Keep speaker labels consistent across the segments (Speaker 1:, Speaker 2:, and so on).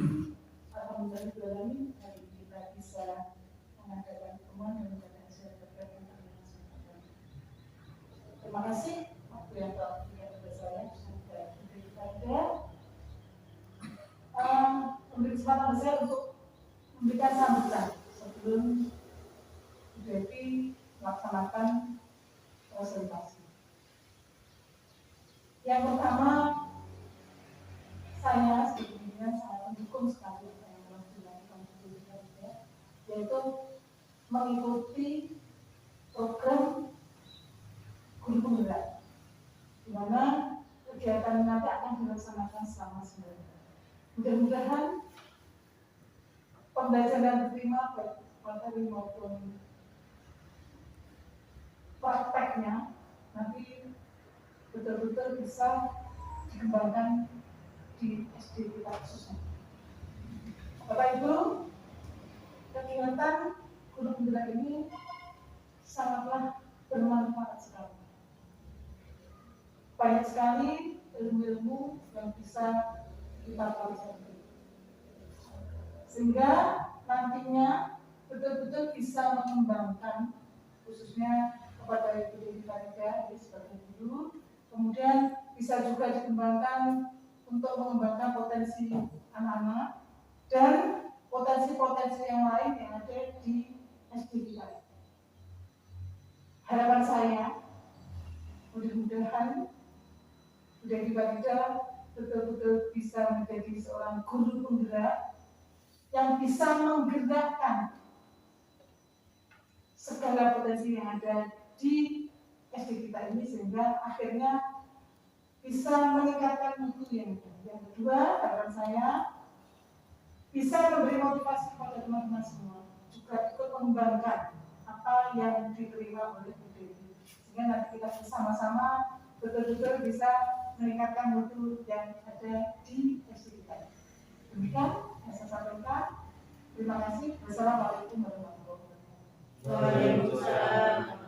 Speaker 1: Alhamdulillah hari ini kita bisa mengadakan pertemuan yang menjadi hasil terkait dengan terima kasih waktu yang telah diberikan kepada saya sudah diberi kepada memberi kesempatan saya untuk memberikan sambutan sebelum Devi melaksanakan presentasi. Yang pertama, saya sebetulnya sangat mendukung sekali yang telah dilakukan yaitu mengikuti program guru penggerak, di mana kegiatan nanti akan dilaksanakan selama sebulan. Mudah-mudahan pembelajaran yang diterima baik materi maupun prakteknya nanti betul-betul bisa dikembangkan di SD kita khususnya. Bapak Ibu, kegiatan guru penggerak ini sangatlah bermanfaat sekali. Banyak sekali ilmu-ilmu yang bisa kita pelajari, sehingga nantinya betul-betul bisa mengembangkan khususnya kepada Ibu Farida sebagai guru, kemudian bisa juga dikembangkan untuk mengembangkan potensi anak-anak dan potensi-potensi yang lain yang ada di SD kita. Harapan saya mudah-mudahan Devi Farida betul-betul bisa menjadi seorang guru penggerak yang bisa menggerakkan segala potensi yang ada di SD kita ini sehingga akhirnya bisa meningkatkan mutu yang ada. Yang kedua, harapan saya bisa memberi motivasi kepada teman-teman semua, juga ikut mengembangkan apa yang diterima oleh Bu Devi, sehingga nanti kita bersama-sama betul-betul bisa meningkatkan mutu yang ada di SD kita. Demikian yang saya sampaikan. Terima kasih. Wassalamualaikum warahmatullahi wabarakatuh.
Speaker 2: Waalaikumsalam.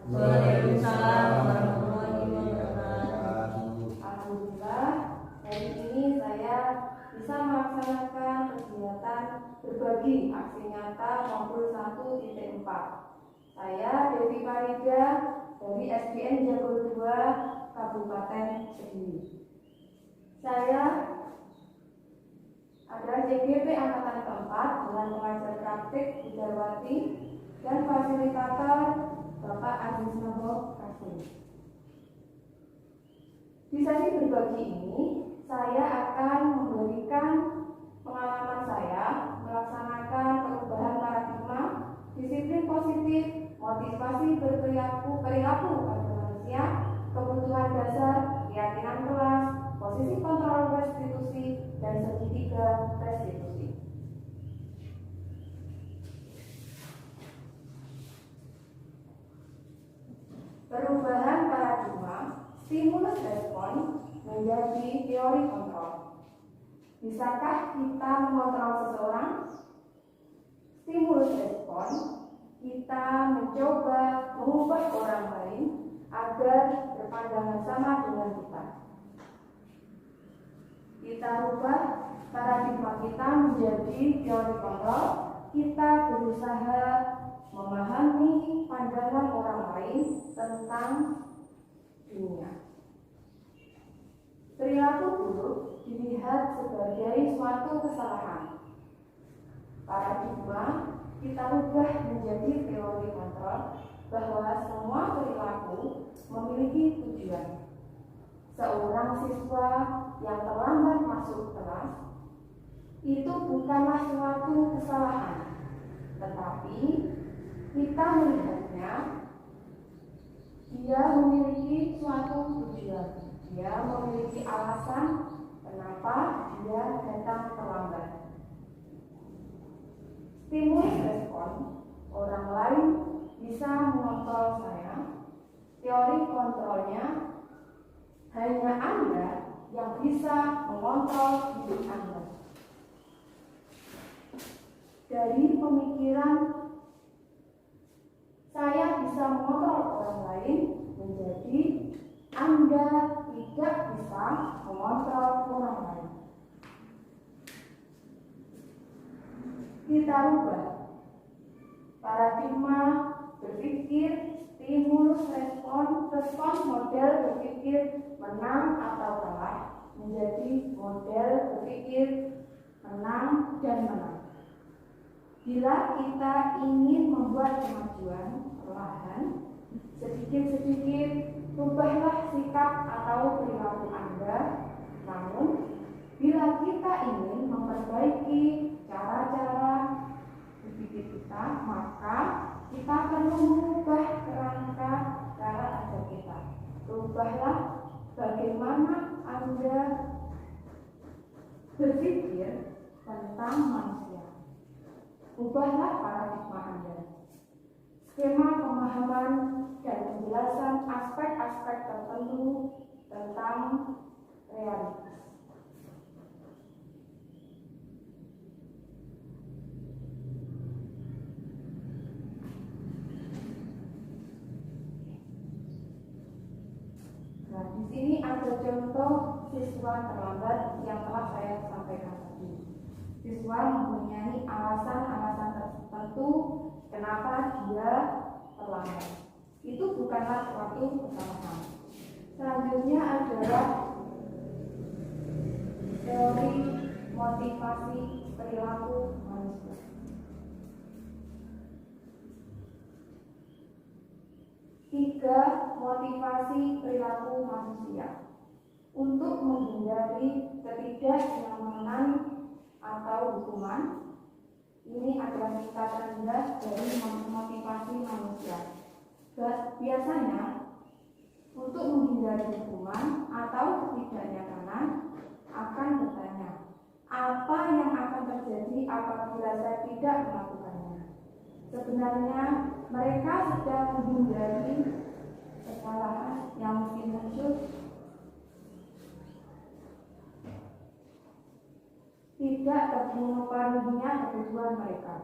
Speaker 3: Waalaikumsalam warahmatullahi wabarakatuh. Alhamdulillah, hari ini saya bisa melaksanakan kegiatan berbagi aksi nyata modul 1.4. Saya Devi Farida dari SDN Jago 2 Kabupaten Kediri. Saya adalah CGP angkatan keempat dengan pengajar praktik Widarwati dan fasilitator Bapak Aziz Nurul Kasim. Di sesi berbagi ini, saya akan memberikan pengalaman saya melaksanakan perubahan paradigma, disiplin positif, motivasi perilaku pada manusia, kebutuhan dasar, keyakinan kelas, posisi kontrol restitusi, dan segitiga restitusi. Perubahan paradigma, stimulus respon menjadi teori kontrol. Bisakah kita mengontrol seseorang? Stimulus respon, kita mencoba mengubah orang lain agar berpandangan sama dengan kita. Kita rubah paradigma kita menjadi teori kontrol. Kita berusaha memahami pandangan orang lain tentang dunia. Perilaku buruk dilihat sebagai suatu kesalahan. Paradigma kita rubah menjadi teori kontrol bahwa semua perilaku memiliki tujuan. Seorang siswa yang terlambat masuk kelas itu bukanlah suatu kesalahan, tetapi kita melihatnya dia memiliki suatu tujuan. Dia memiliki alasan kenapa dia datang terlambat. Stimulus respon, orang lain bisa mengontrol saya. Teori kontrolnya hanya Anda yang bisa mengontrol diri Anda. Dari pemikiran saya bisa mengontrol orang lain menjadi Anda tidak bisa mengontrol orang lain. Kita rubah paradigma berpikir, stimulus, respon model berpikir menang atau kalah menjadi model berpikir menang dan menang. Bila kita ingin membuat kemajuan perlahan, sedikit-sedikit rubahlah sikap atau perilaku Anda. Namun, bila kita ingin memperbaiki cara-cara berpikir kita, maka kita perlu mengubah kerangka cara ajar kita. Rubahlah bagaimana Anda berpikir tentang manusia. Ubahlah paradigma Anda. Skema pemahaman dan penjelasan aspek-aspek tertentu tentang realitas. Nah, di sini ada contoh siswa terlambat yang telah saya sampaikan tadi. Siswa mempunyai alasan-alasan tertentu kenapa dia terlambat. Itu bukanlah suatu kesalahan. Selanjutnya adalah teori motivasi perilaku manusia. Tiga motivasi perilaku manusia untuk menghindari ketidaknyamanan atau hukuman. Ini adalah singkatan dari motivasi manusia. Biasanya untuk menghindari hukuman atau ketidaknyamanan akan bertanya, apa yang akan terjadi apabila saya tidak melakukannya? Sebenarnya mereka sedang menghindari kesalahan yang mungkin muncul. Tidak terpenuhinya kebutuhan mereka.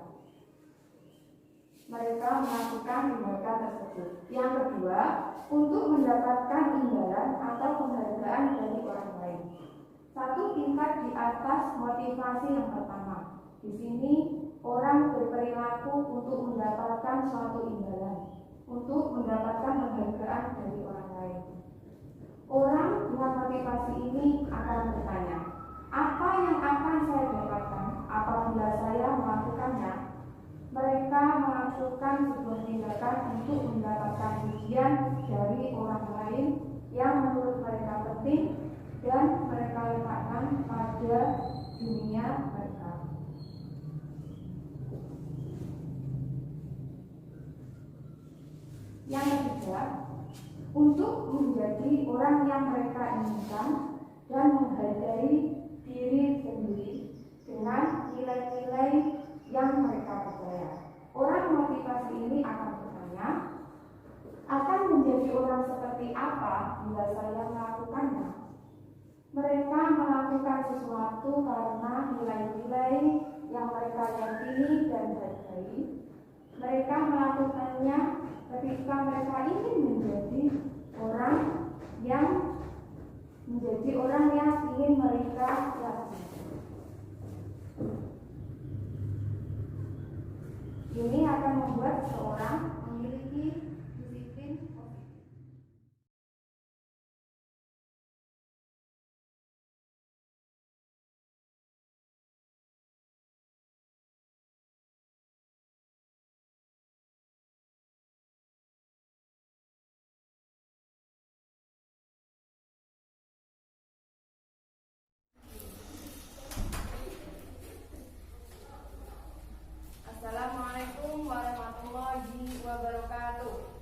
Speaker 3: Mereka melakukan tindakan tersebut. Yang kedua, untuk mendapatkan imbalan atau penghargaan dari orang lain. Satu tingkat di atas motivasi yang pertama. Di sini orang berperilaku untuk mendapatkan suatu imbalan, untuk mendapatkan penghargaan dari orang lain. Orang dengan motivasi ini akan bertanya, apa yang akan saya dapatkan apabila saya melakukannya? Mereka melakukan sebuah tindakan untuk mendapatkan pujian dari orang lain yang menurut mereka penting dan mereka letakkan pada dunia mereka. Yang ketiga, untuk menjadi orang yang mereka inginkan dan menghargai diri sendiri dengan nilai-nilai yang mereka percaya. Orang motivasi ini akan bertanya, akan menjadi orang seperti apa bila saya melakukannya? Mereka melakukan sesuatu karena nilai-nilai yang mereka yakini dan hargai. Mereka melakukannya ketika mereka ingin menjadi orang yang ingin mereka yakini. Ini akan membuat seorang memiliki disiplin positif. Assalamualaikum warahmatullahi wabarakatuh.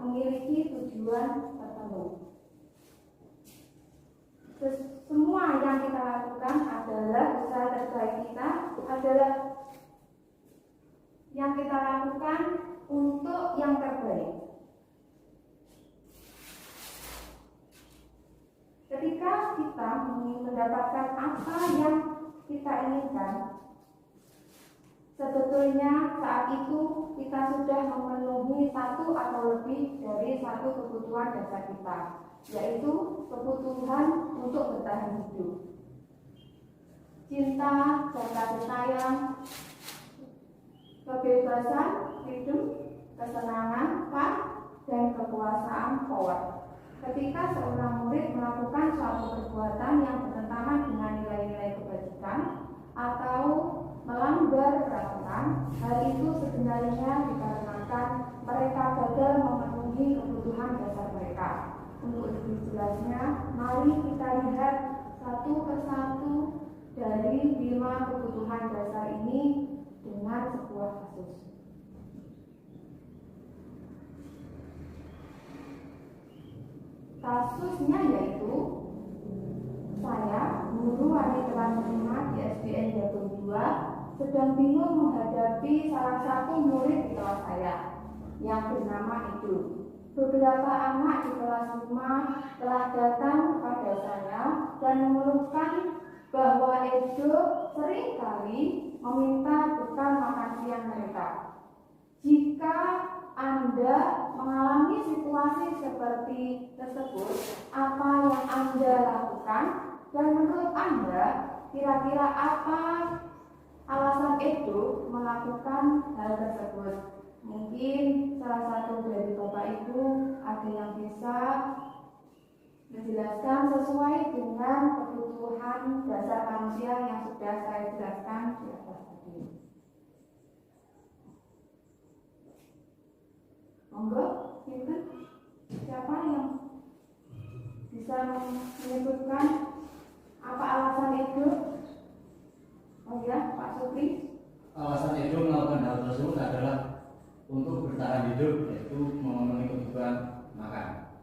Speaker 3: memiliki tujuan tertentu. Semua yang kita lakukan adalah usaha terbaik kita, adalah yang kita lakukan untuk yang terbaik. Ketika kita ingin mendapatkan apa yang kita inginkan, sebetulnya saat itu kita sudah memenuhi satu atau lebih dari satu kebutuhan dasar kita, yaitu kebutuhan untuk bertahan hidup. Cinta dan kasih sayang, kebebasan, freedom, kesenangan, fun, dan kekuasaan, power. Ketika seorang murid melakukan suatu perbuatan yang bertentangan dengan nilai-nilai kebajikan atau melanggar peraturan, hal itu sebenarnya dikarenakan mereka gagal memenuhi kebutuhan dasar mereka. Untuk lebih jelasnya, mari kita lihat satu persatu dari 5 kebutuhan dasar ini dengan sebuah kasus. Kasusnya yaitu saya, guru wanita kelas 5 di SDN Jagung 2, sedang bingung menghadapi salah satu murid di kelas saya yang bernama Edo. Beberapa anak di kelas 5 telah datang kepada saya dan mengeluhkan bahwa Edo seringkali meminta bekal makan siang mereka. Jika Anda mengalami situasi seperti tersebut, apa yang Anda lakukan? Dan menurut Anda, kira-kira apa alasan Edo melakukan hal tersebut? Mungkin salah satu dari Bapak Ibu ada yang bisa menjelaskan sesuai dengan kebutuhan dasar manusia yang sudah saya jelaskan di atas tadi. Monggo, siapa yang bisa menyebutkan apa alasan Edo? Oh ya, Pak Supri.
Speaker 2: Alasan Edo melakukan hal tersebut adalah untuk bertahan hidup, yaitu memenuhi kebutuhan makan.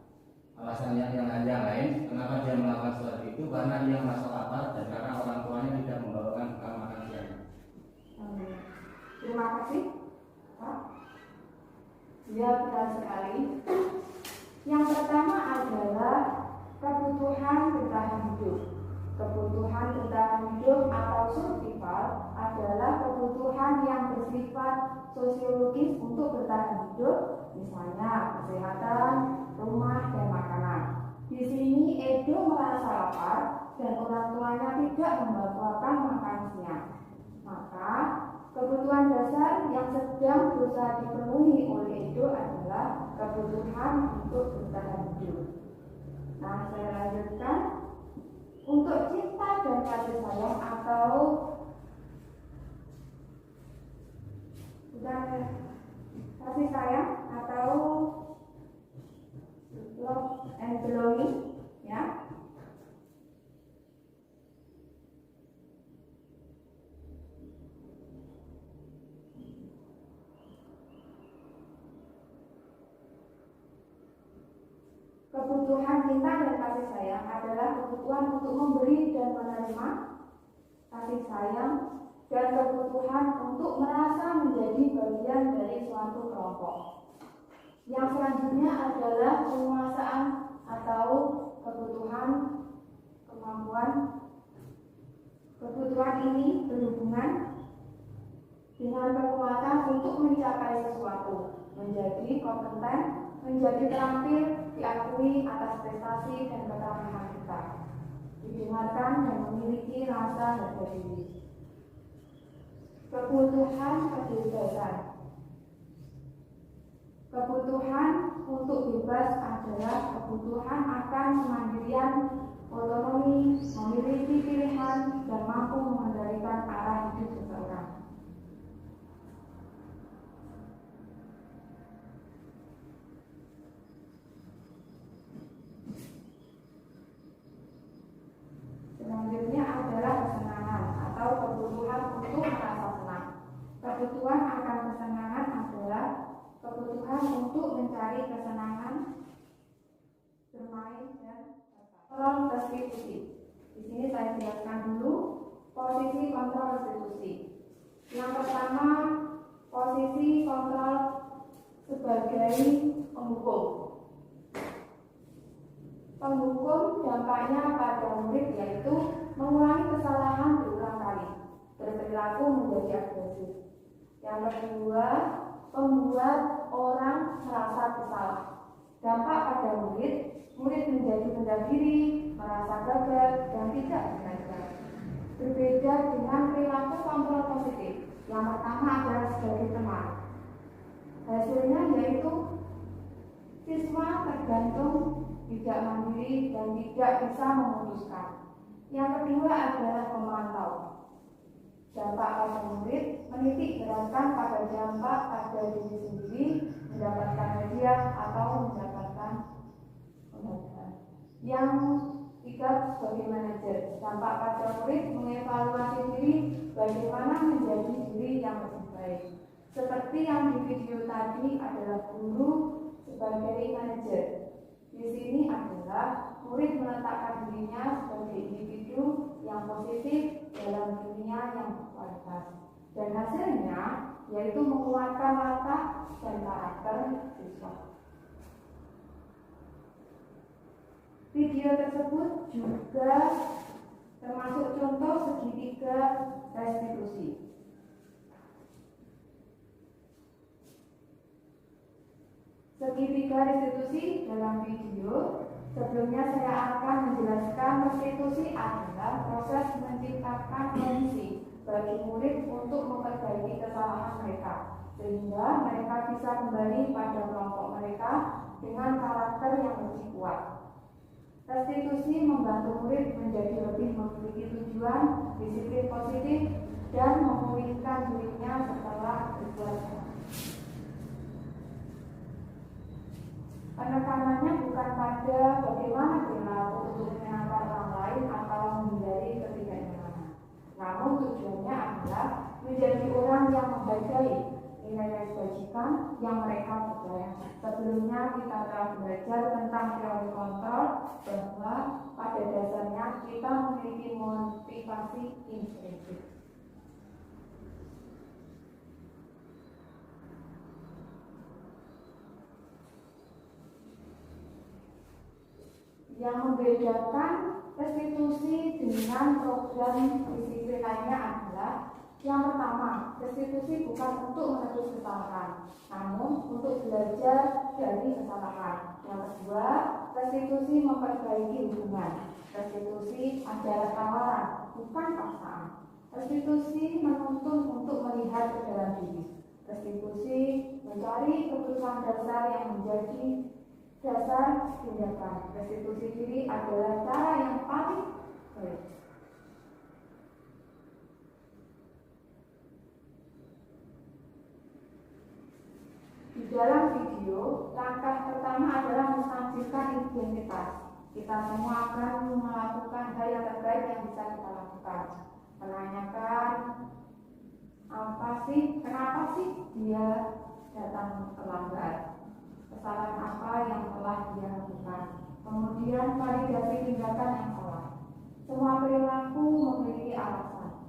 Speaker 2: Alasan yang lain, kenapa dia melakukan seperti itu? Karena dia merasa lapar dan karena orang tuanya tidak membawakan bekal makan siang.
Speaker 3: Terima kasih, Pak. Ya, benar sekali. Yang pertama adalah kebutuhan bertahan hidup. Kebutuhan bertahan hidup atau survival adalah kebutuhan yang bersifat sosiologis untuk bertahan hidup, misalnya kesehatan, rumah, dan makanan. Di sini Edo merasa lapar dan orang tuanya tidak membawakan makan siang. Maka kebutuhan dasar yang sedang berusaha dipenuhi oleh Edo adalah kebutuhan untuk bertahan hidup. Nah, saya lanjutkan. Untuk cinta dan kasih sayang atau kasih sayang atau love and belonging, ya. Kebutuhan cinta dan kasih sayang adalah kebutuhan untuk memberi dan menerima kasih sayang dan kebutuhan untuk merasa menjadi bagian dari suatu kelompok. Yang selanjutnya adalah penguasaan atau kebutuhan kemampuan. Kebutuhan ini berhubungan dengan kekuatan untuk mencapai sesuatu, menjadi kompeten, menjadi terampil, diakui atas prestasi dan keterampilan kita, didengarkan dan memiliki rasa harga diri. Kebutuhan kebebasan. Kebutuhan untuk bebas adalah kebutuhan akan kemandirian, otonomi, memiliki pilihan, dan mampu mengendalikan arah hidup seseorang. Selanjutnya adalah kesenangan atau kebutuhan untuk merasa senang. Kebutuhan akan kesenangan adalah kebutuhan untuk mencari kesenangan, bermain, dan kontrol restitusi. Di sini saya jelaskan dulu posisi kontrol restitusi. Yang pertama, posisi kontrol sebagai penghukum. Penghukum dampaknya pada murid yaitu mengulangi kesalahan berulang kali, berperilaku menjadi agresif. Yang kedua, membuat orang merasa bersalah. Dampak pada murid menjadi rendah diri, merasa gagal, dan tidak belajar. Berbeda dengan perilaku kontrol positif. Yang pertama adalah sebagai teman. Hasilnya yaitu siswa tergantung, tidak mandiri, dan tidak bisa memutuskan. Yang kedua adalah pemantau. Dampak pada murid menitik beratkan pada dampak pada diri sendiri, mendapatkan hadiah atau mendapatkan penghargaan. Yang tiga sebagai manajer, dampak pada murid mengevaluasi diri bagaimana menjadi diri yang lebih baik. Seperti yang di video tadi adalah guru sebagai manajer. Di sini adalah murid meletakkan dirinya sebagai individu yang positif dalam dunia yang berkualitas, dan hasilnya yaitu menguatkan watak dan karakter siswa. Video tersebut juga termasuk contoh segitiga restitusi. Segitiga restitusi dalam video sebelumnya saya akan menjelaskan restitusi adalah proses menciptakan kondisi bagi murid untuk memperbaiki kesalahan mereka, sehingga mereka bisa kembali pada kelompok mereka dengan karakter yang lebih kuat. Restitusi membantu murid menjadi lebih memiliki tujuan, disiplin positif, dan memulihkan dirinya setelah berbuat salah. Penekanannya bukan pada bagaimana perilaku untuk menyenangkan orang lain atau menghindari ketidaknyamanan, namun tujuannya adalah menjadi orang yang menghargai nilai-nilai kebajikan yang mereka percaya. Sebelumnya kita telah belajar tentang teori kontrol, bahwa pada dasarnya kita memiliki motivasi intrinsik. Yang membedakan restitusi dengan program disiplin lainnya adalah yang pertama, restitusi bukan untuk menebus kesalahan, namun untuk belajar dari kesalahan. Yang kedua, restitusi memperbaiki hubungan. Restitusi adalah tawaran, bukan paksaan. Restitusi menuntun untuk melihat ke dalam diri. Restitusi mencari kebutuhan dasar yang menjadi dasar tindakan. Restitusi diri adalah cara yang paling baik. Di dalam video, langkah pertama adalah menstabilkan identitas. Kita semua akan melakukan hal yang terbaik yang bisa kita lakukan. Menanyakan kenapa sih dia datang terlambat, kesalahan apa yang telah dia lakukan, kemudian validasi tindakan yang salah. Semua perilaku memiliki alasan.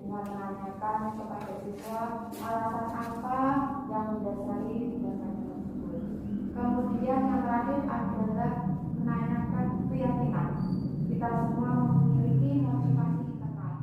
Speaker 3: Dengan menanyakan kepada siswa alasan apa yang mendasari tindakan tersebut. Kemudian yang terakhir adalah menanyakan keyakinan. Kita semua memiliki motivasi internal.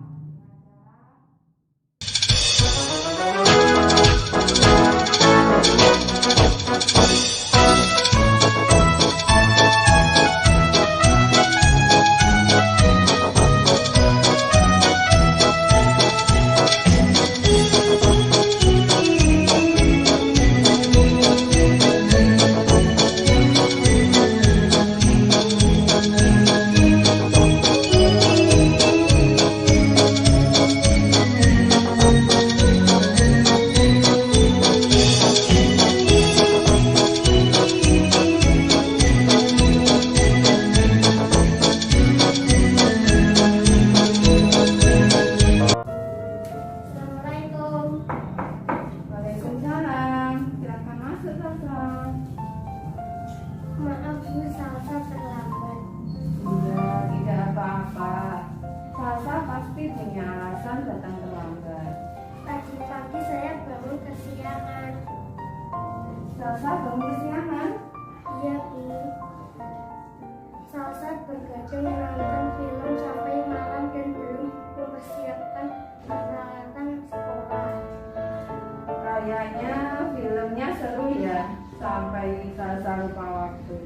Speaker 3: Kayaknya filmnya seru ya, sampai Salsa lupa waktu.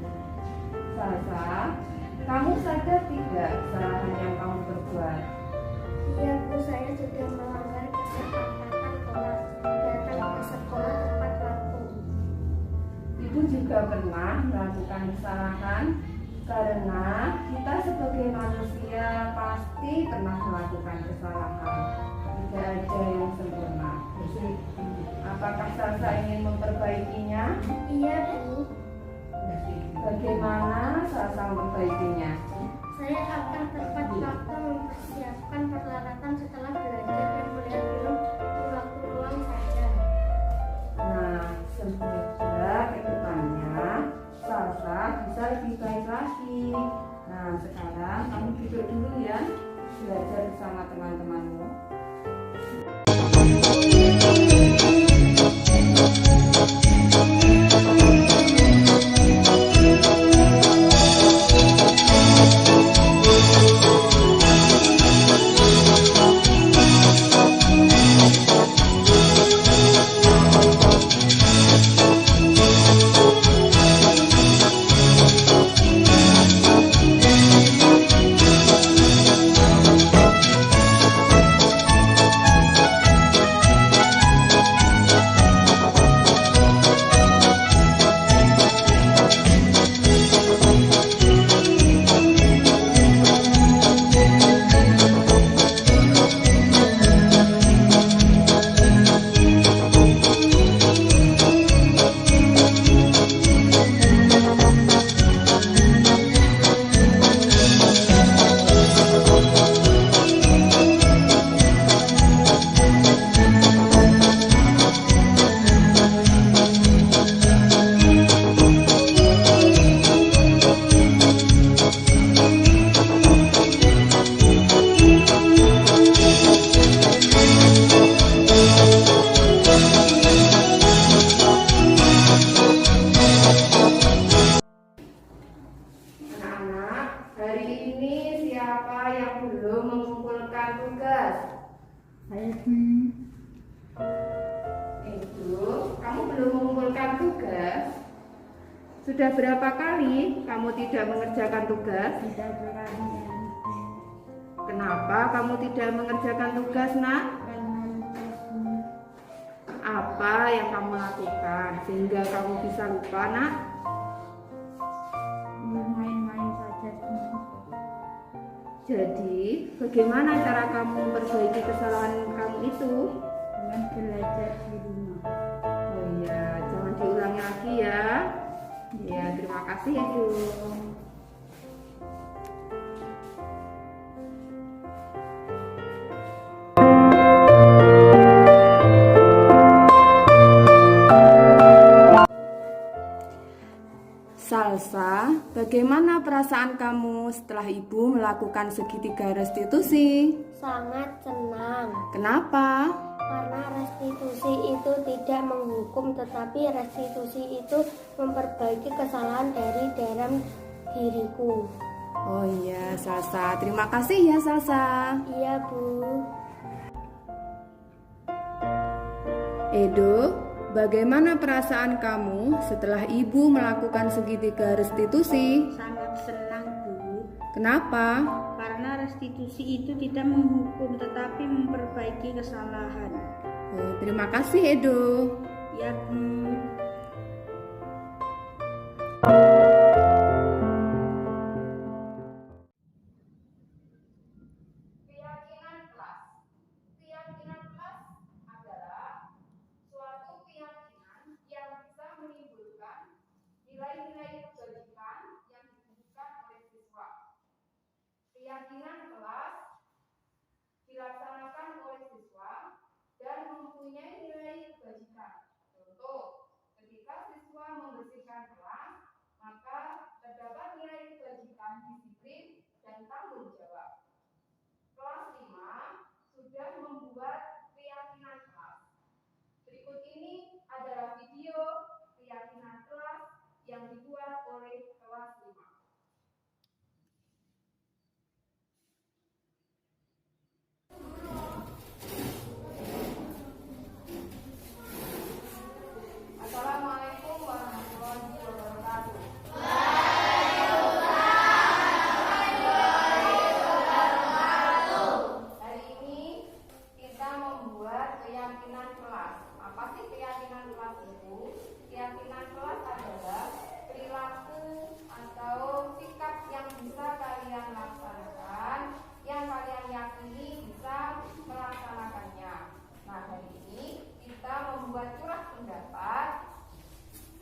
Speaker 3: Salsa, kamu sadar tidak kesalahan yang kamu perbuat?
Speaker 4: Iya Bu, saya sudah melanggar kesepakatan kelas datang ke sekolah tepat waktu.
Speaker 3: Ibu juga pernah melakukan kesalahan karena kita sebagai manusia pasti pernah melakukan kesalahan. Tidak ada yang sempurna. Apakah Salsa ingin memperbaikinya?
Speaker 4: Iya Bu,
Speaker 3: Bagaimana Salsa memperbaikinya?
Speaker 4: saya akan tepat waktu mempersiapkan peralatan setelah belajar dan melihat film di waktu luang saja.
Speaker 3: Nah, semoga ke depannya Salsa bisa lebih baik lagi. Nah, sekarang kamu duduk dulu ya, belajar bersama teman-temanmu. Sudah berapa kali kamu tidak mengerjakan tugas?
Speaker 4: Sudah berani.
Speaker 3: Kenapa kamu tidak mengerjakan tugas, Nak? Apa yang kamu lakukan sehingga kamu bisa lupa, Nak?
Speaker 4: Main-main saja.
Speaker 3: Jadi, bagaimana cara kamu memperbaiki kesalahan kamu itu?
Speaker 4: Dengan belajar di rumah.
Speaker 3: Oh iya, jangan diulangi lagi ya. Ya, terima kasih ya, Bu. Salsa, bagaimana perasaan kamu setelah Ibu melakukan segitiga restitusi?
Speaker 4: Sangat senang.
Speaker 3: Kenapa?
Speaker 4: Karena restitusi itu tidak menghukum, tetapi restitusi itu memperbaiki kesalahan dari dalam diriku.
Speaker 3: Oh iya, Salsa. Terima kasih ya, Salsa.
Speaker 4: Iya, Bu.
Speaker 3: Edo, bagaimana perasaan kamu setelah Ibu melakukan segitiga restitusi?
Speaker 5: Sangat senang, Bu,
Speaker 3: Kenapa?
Speaker 5: karena restitusi itu tidak menghukum tetapi memperbaiki kesalahan.
Speaker 3: Oh, terima kasih, Edo.
Speaker 5: Ya, Bu.
Speaker 3: Keyakinan kelas. Keyakinan kelas adalah suatu keyakinan yang bisa menimbulkan nilai-nilai kebajikan yang dibutuhkan oleh siswa. Keyakinan kelas dilaksanakan oleh siswa dan mempunyai nilai kebajikan. Contoh, keyakinan kelas. Apa sih keyakinan kelas itu? Keyakinan kelas adalah perilaku atau sikap yang bisa kalian laksanakan, yang kalian yakini bisa melaksanakannya. Nah, hari ini kita membuat surat pendapat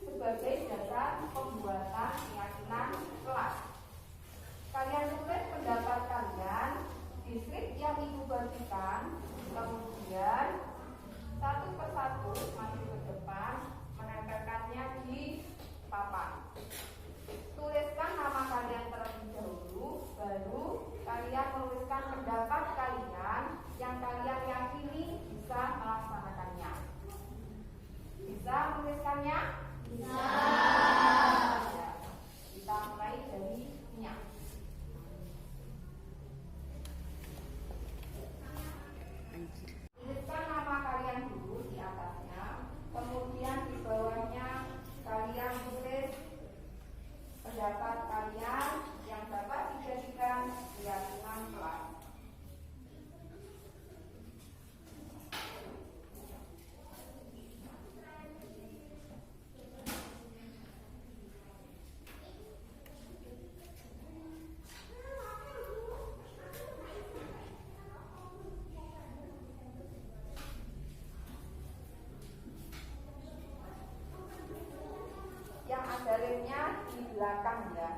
Speaker 3: sebagai dasar pembuatan keyakinan kelas. Kalian tulis pendapat kalian di skrip yang ibu bagikan, kemudian satu persatu maju ke depan, menempelkannya di papan. Tuliskan nama kalian terlebih dahulu, baru kalian menuliskan pendapat kalian yang kalian yakini bisa melaksanakannya. Bisa menuliskannya? Bisa. Ya, kita mulai dari minyak. Tuliskan nama kalian dulu di atasnya, kemudian di bawahnya kalian tulis pendapat kalian yang dapat dijadikan keyakinan kelas. Yang ada lemnya di belakang ya.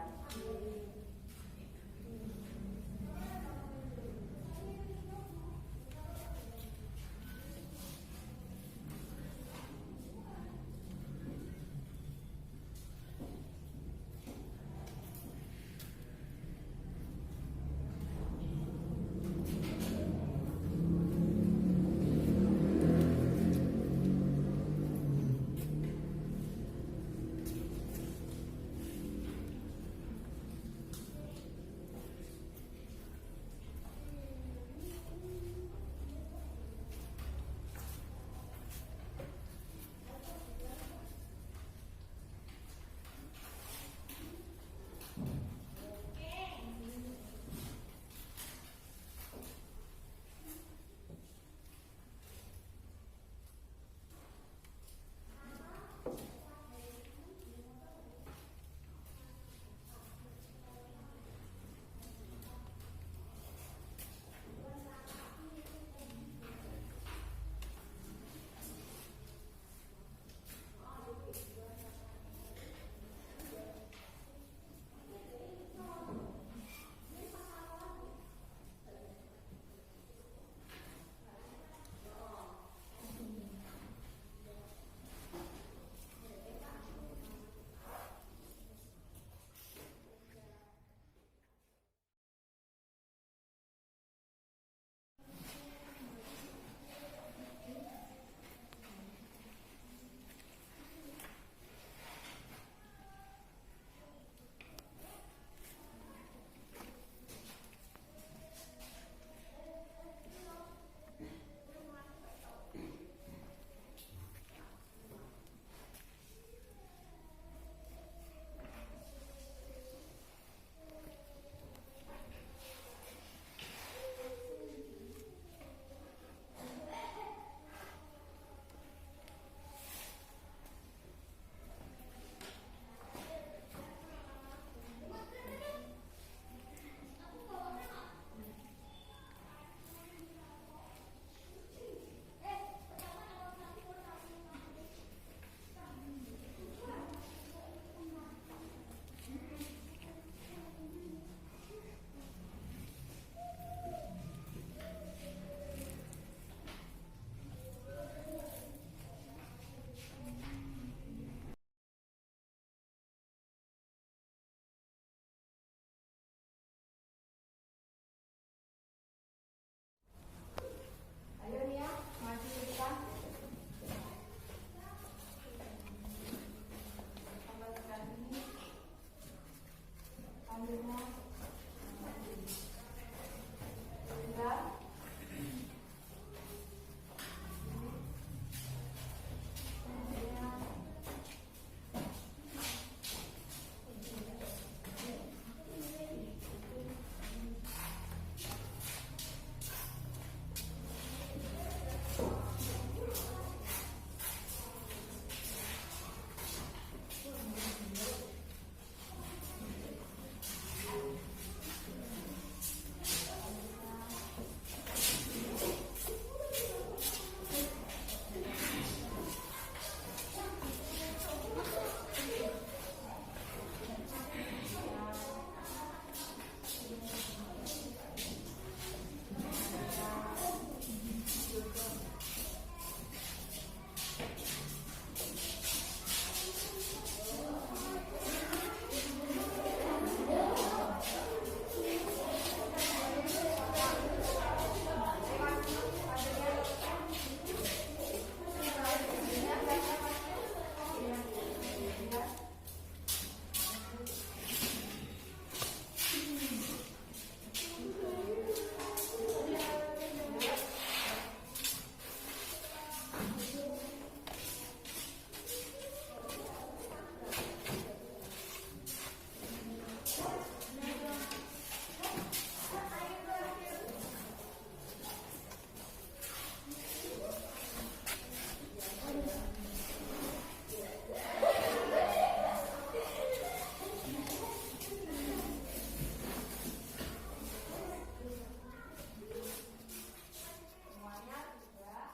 Speaker 3: Semuanya sudah.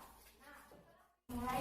Speaker 3: Nah,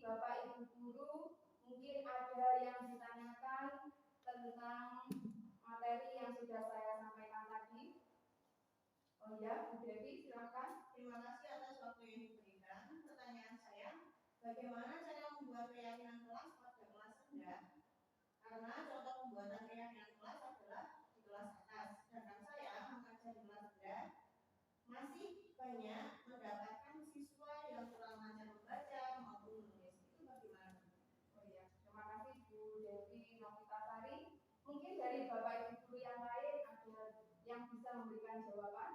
Speaker 3: Bapak Ibu guru mungkin ada yang ditanyakan tentang materi yang sudah saya sampaikan tadi. Oh ya, Bu Devi, silakan.
Speaker 6: Terima kasih atas waktu yang diberikan. Pertanyaan saya, bagaimana cara membuat keyakinan kelas pada kelas rendah? Karena contoh pembuatan keyakinan kelas adalah di kelas atas. Sedangkan saya mengajar di kelas rendah, masih banyak mendapatkan siswa yang kurang lancar membaca maupun menulis. Itu bagaimana?
Speaker 3: Oh ya, terima kasih Bu Devi Novitasari. Mungkin dari Bapak Ibu guru yang lain ada yang bisa memberikan jawaban.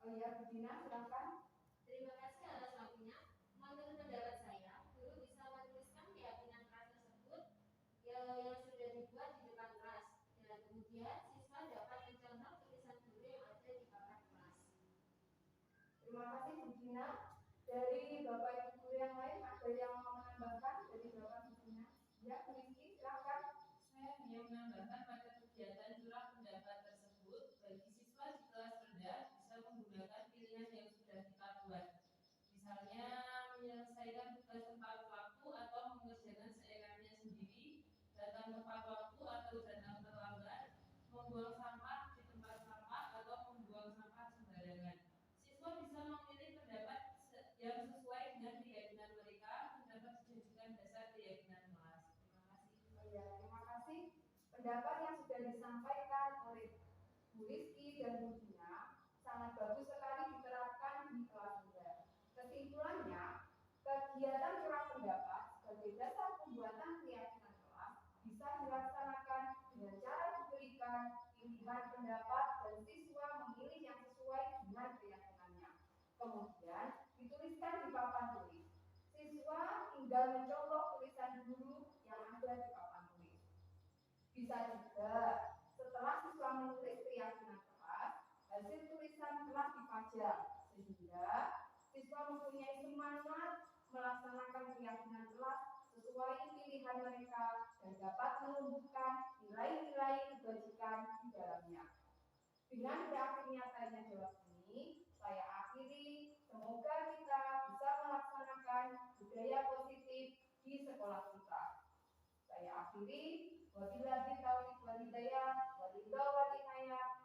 Speaker 3: Oh ya, Bu Dina, silakan.
Speaker 7: Terima kasih atas waktunya. Menurut pendapat saya, guru bisa menuliskan keyakinan kelas tersebut yang sudah dibuat di depan kelas, dan kemudian siswa dapat mencontoh tulisan guru yang ada di papan kelas.
Speaker 3: Terima kasih Bu Dina. Dari Bapak Ibu guru yang lain ada yang mau menambahkan dari Bapak Ibu Dina? Ya, Bu Rizky, silakan.
Speaker 8: Saya hanya menambahkan pada kegiatan curah pendapat tersebut, bagi siswa di kelas rendah bisa menggunakan pilihan yang sudah kita buat. Misalnya menyelesaikan tugas tepat waktu atau mengerjakan seenaknya sendiri, datang tepat waktu atau datang terlambat, membuang sampah di tempat sampah atau membuang sampah sembarangan. Siswa bisa memilih pendapat yang sesuai dengan keyakinan mereka dan dapat dijadikan dasar keyakinan kelas. Terima kasih.
Speaker 3: Oh ya, terima kasih. Pendapat yang sudah disampaikan oleh Bu Rizky dan Bu Dina sangat bagus sekali diterapkan di kelas rendah. Kesimpulannya, kegiatan curah pendapat sebagai dasar pembuatan keyakinan kelas bisa dilaksanakan dengan cara diberikan pilihan pendapat dan siswa memilih yang sesuai dengan keyakinannya. Kemudian dituliskan di papan tulis. Siswa tinggal mencontoh tulisan guru yang ada di papan tulis. Bisa juga setelah siswa menulis keyakinan kelas, hasil tulisan kelas dipajang sehingga siswa mempunyai semangat melaksanakan keyakinan kelas sesuai pilihan mereka dan dapat menumbuhkan nilai-nilai kebajikan di dalamnya. Dengan berakhirnya tanya jawab ini, saya akhiri. Semoga kita bisa melaksanakan budaya positif di sekolah kita. Saya akhiri. Wabillahi taufiq wal hidayah.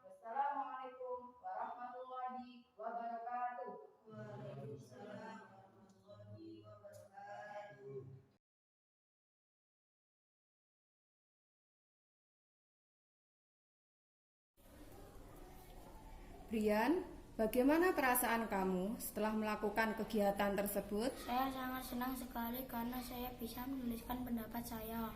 Speaker 3: Wassalamualaikum warahmatullahi wabarakatuh.
Speaker 6: Waalaikumsalam warahmatullahi wabarakatuh.
Speaker 3: Brian, bagaimana perasaan kamu setelah melakukan kegiatan tersebut?
Speaker 4: Saya sangat senang sekali karena saya bisa menuliskan pendapat saya.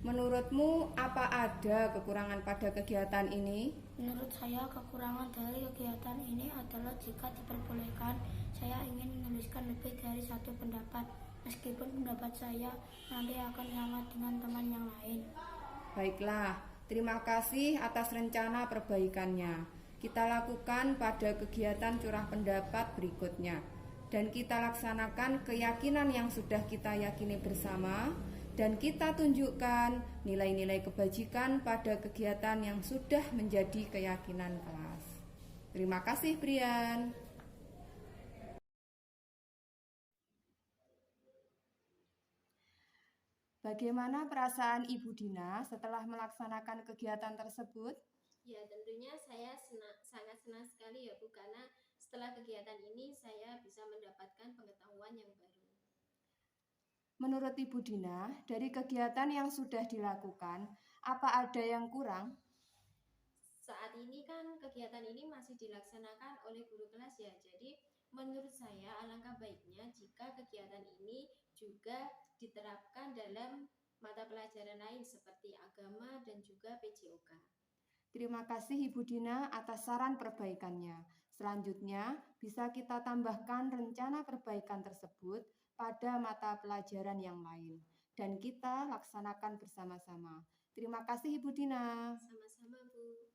Speaker 3: Menurutmu apa ada kekurangan pada kegiatan ini?
Speaker 4: Menurut saya kekurangan dari kegiatan ini adalah jika diperbolehkan saya ingin menuliskan lebih dari satu pendapat, meskipun pendapat saya nanti akan sama dengan teman yang lain.
Speaker 3: Baiklah, terima kasih atas rencana perbaikannya. Kita lakukan pada kegiatan curah pendapat berikutnya. Dan kita laksanakan keyakinan yang sudah kita yakini bersama. Dan kita tunjukkan nilai-nilai kebajikan pada kegiatan yang sudah menjadi keyakinan kelas. Terima kasih, Brian. Bagaimana perasaan Ibu Dina setelah melaksanakan kegiatan tersebut?
Speaker 7: Ya, tentunya saya sangat senang sekali ya Bu, karena setelah kegiatan ini saya bisa mendapatkan pengetahuan yang baru.
Speaker 3: Menurut Ibu Dina, dari kegiatan yang sudah dilakukan, apa ada yang kurang?
Speaker 7: Saat ini kan kegiatan ini masih dilaksanakan oleh guru kelas ya, jadi menurut saya alangkah baiknya jika kegiatan ini juga diterapkan dalam mata pelajaran lain seperti agama dan juga PJOK.
Speaker 3: Terima kasih Ibu Dina atas saran perbaikannya. Selanjutnya, bisa kita tambahkan rencana perbaikan tersebut pada mata pelajaran yang lain. Dan kita laksanakan bersama-sama. Terima kasih Ibu Dina.
Speaker 7: Sama-sama Bu.